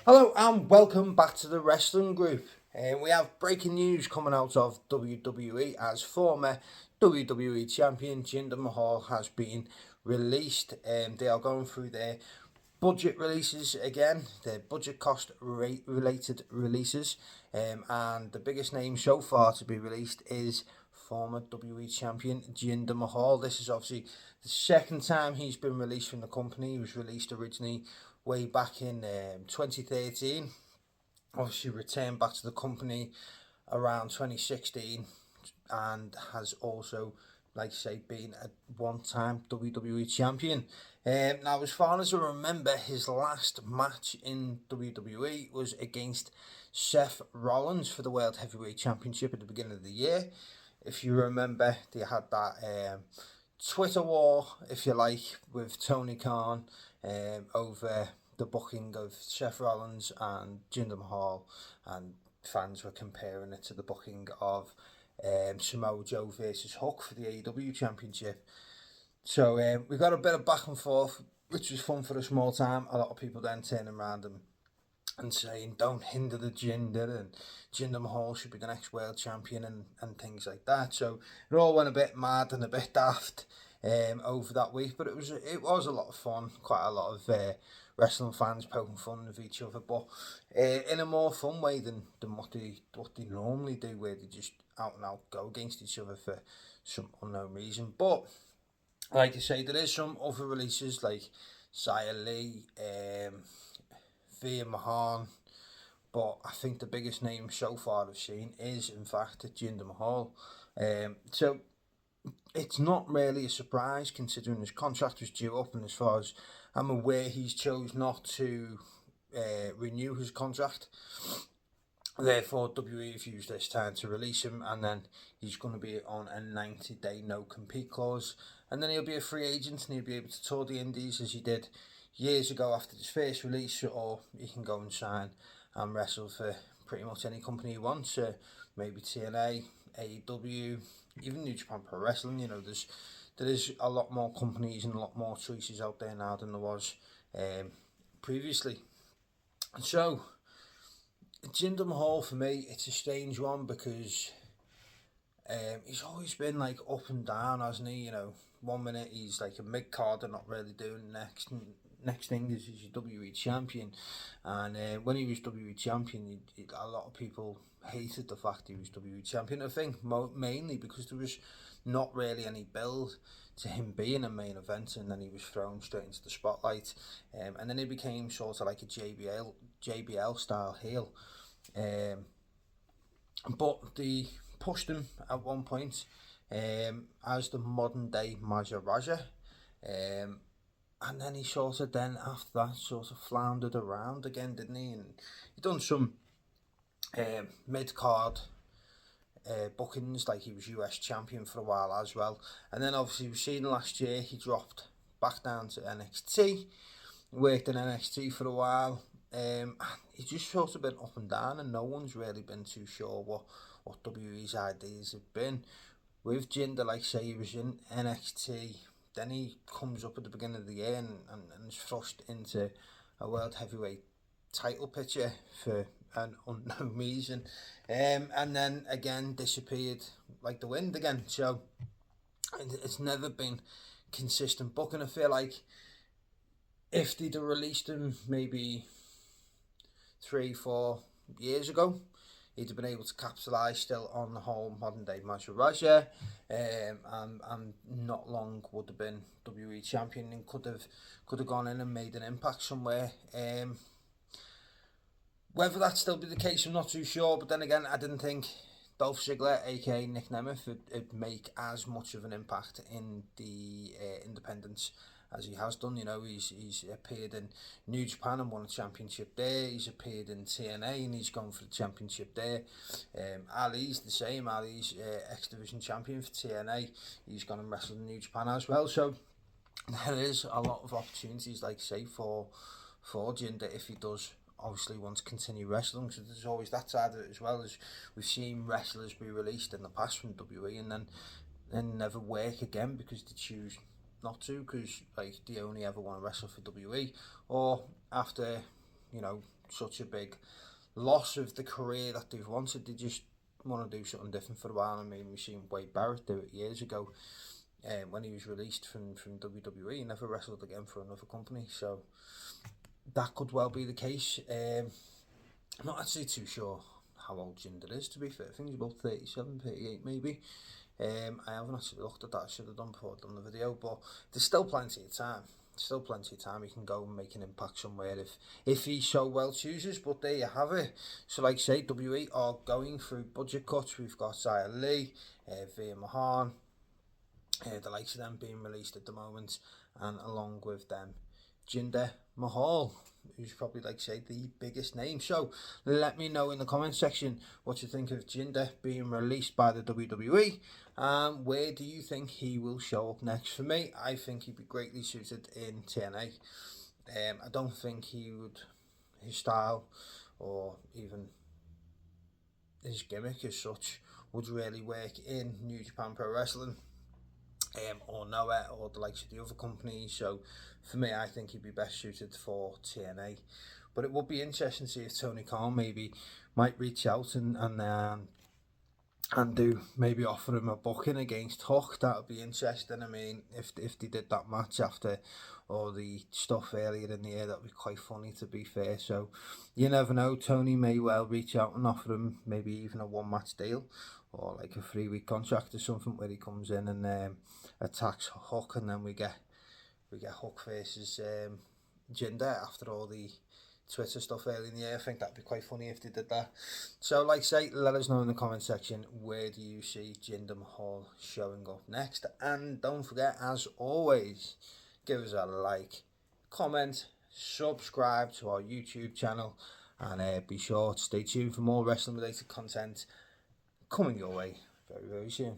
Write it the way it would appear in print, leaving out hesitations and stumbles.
Hello and welcome back to the Wrestling Group. We have breaking news coming out of WWE as former WWE Champion Jinder Mahal has been released. They are going through their budget releases again, their budget cost rate related releases, and the biggest name so far to be released is former WWE Champion Jinder Mahal. This is obviously the second time he's been released from the company. He was released originally way back in 2013. Obviously returned back to the company around 2016 and has also, like I say, been a one-time WWE champion. Now, as far as I remember, his last match in WWE was against Seth Rollins for the World Heavyweight Championship at the beginning of the year. If you remember, they had that Twitter war, if you like, with Tony Khan over the booking of Seth Rollins and Jinder Mahal, and fans were comparing it to the booking of Samoa Joe versus Hook for the AEW Championship. So we got a bit of back and forth, which was fun for a small time. A lot of people then turning around and saying, don't hinder the Jinder, and Jinder Mahal should be the next world champion, and things like that. So it all went a bit mad and a bit daft over that week, but it was a lot of fun. Quite a lot of wrestling fans poking fun of each other, but in a more fun way than what they normally do, where they just out and out go against each other for some unknown reason. But like I say, there is some other releases like Xia Li, Veer Mahan, but I think the biggest name so far I've seen is in fact Jinder Mahal. So it's not really a surprise considering his contract was due up, and as far as I'm aware, he's chose not to renew his contract. Therefore, WWE have used this time to release him, and then he's going to be on a 90-day no compete clause, and then he'll be a free agent and he'll be able to tour the indies as he did years ago after his first release, or he can go and sign and wrestle for pretty much any company he wants. Maybe TNA, AEW, even New Japan Pro Wrestling. You know, there is a lot more companies and a lot more choices out there now than there was previously. So Jinder Mahal for me, it's a strange one because he's always been like up and down, hasn't he? You know, 1 minute he's like a mid carder, not really doing next thing is he's a WWE champion, and when he was WWE champion, a lot of people hated the fact he was WWE champion. I think mainly because there was not really any build to him being a main event, and then he was thrown straight into the spotlight, and then he became sort of like a JBL style heel. Um, but they pushed him at one point as the modern day Maharaja. Um, and then he sort of then after that sort of floundered around again, didn't he? And he done some mid card bookings, like he was US champion for a while as well. And then obviously we've seen last year he dropped back down to NXT, worked in NXT for a while. He's just sort of been up and down, and no one's really been too sure what WWE's ideas have been. With Jinder, like say, he was in NXT, then he comes up at the beginning of the year and is thrust into a world heavyweight title picture for an unknown reason, and then again disappeared like the wind again. So it's never been consistent booking. I feel like if they'd have released him maybe 3, 4 years ago, he'd have been able to capitalise still on the whole modern day Maharaja, and not long would have been WWE champion and could have gone in and made an impact somewhere. Whether that still be the case, I'm not too sure. But then again, I didn't think Dolph Ziggler, aka Nick Nemeth, would make as much of an impact in the independents as he has done. You know, he's appeared in New Japan and won a championship there. He's appeared in TNA and he's gone for the championship there. Ali's the same. Ali's X Division champion for TNA. He's gone and wrestled in New Japan as well. So there is a lot of opportunities, like say, for Jinder if he does obviously want to continue wrestling. So there's always that side of it as well. As we've seen wrestlers be released in the past from WWE and then never work again because they choose not to, because like they only ever want to wrestle for WWE, or after, you know, such a big loss of the career that they've wanted. They just want to do something different for a while. I mean, we've seen Wade Barrett do it years ago. When he was released from WWE, he never wrestled again for another company. So that could well be the case. I'm not actually too sure how old Jinder is, to be fair. I think he's about 37, 38 maybe. I haven't actually looked at that. I should have done before I'd done the video, but there's still plenty of time. Still plenty of time. He can go and make an impact somewhere if he so well chooses. But there you have it. So like I say, WWE are going through budget cuts. We've got Xia Li, via Mahal, the likes of them being released at the moment, and along with them, Jinder Mahal, who's probably, like say, the biggest name. So let me know in the comment section what you think of Jinder being released by the WWE, and where do you think he will show up next. For me, I think he'd be greatly suited in TNA. I don't think his style or even his gimmick as such would really work in New Japan Pro Wrestling. Or Noah, or the likes of the other companies. So for me, I think he'd be best suited for TNA. But it would be interesting to see if Tony Khan maybe might reach out and do maybe offer him a booking against Hook. That would be interesting. I mean, if they did that match after all the stuff earlier in the year, that would be quite funny, to be fair. So you never know. Tony may well reach out and offer him maybe even a one-match deal, or like a 3-week contract or something, where he comes in and attacks Hook, and then we get Hook versus Jinder after all the Twitter stuff early in the year. I think that'd be quite funny if they did that. So like I say, let us know in the comment section, where do you see Jinder Mahal showing up next. And don't forget, as always, give us a like, comment, subscribe to our YouTube channel, and be sure to stay tuned for more wrestling related content coming your way very, very soon.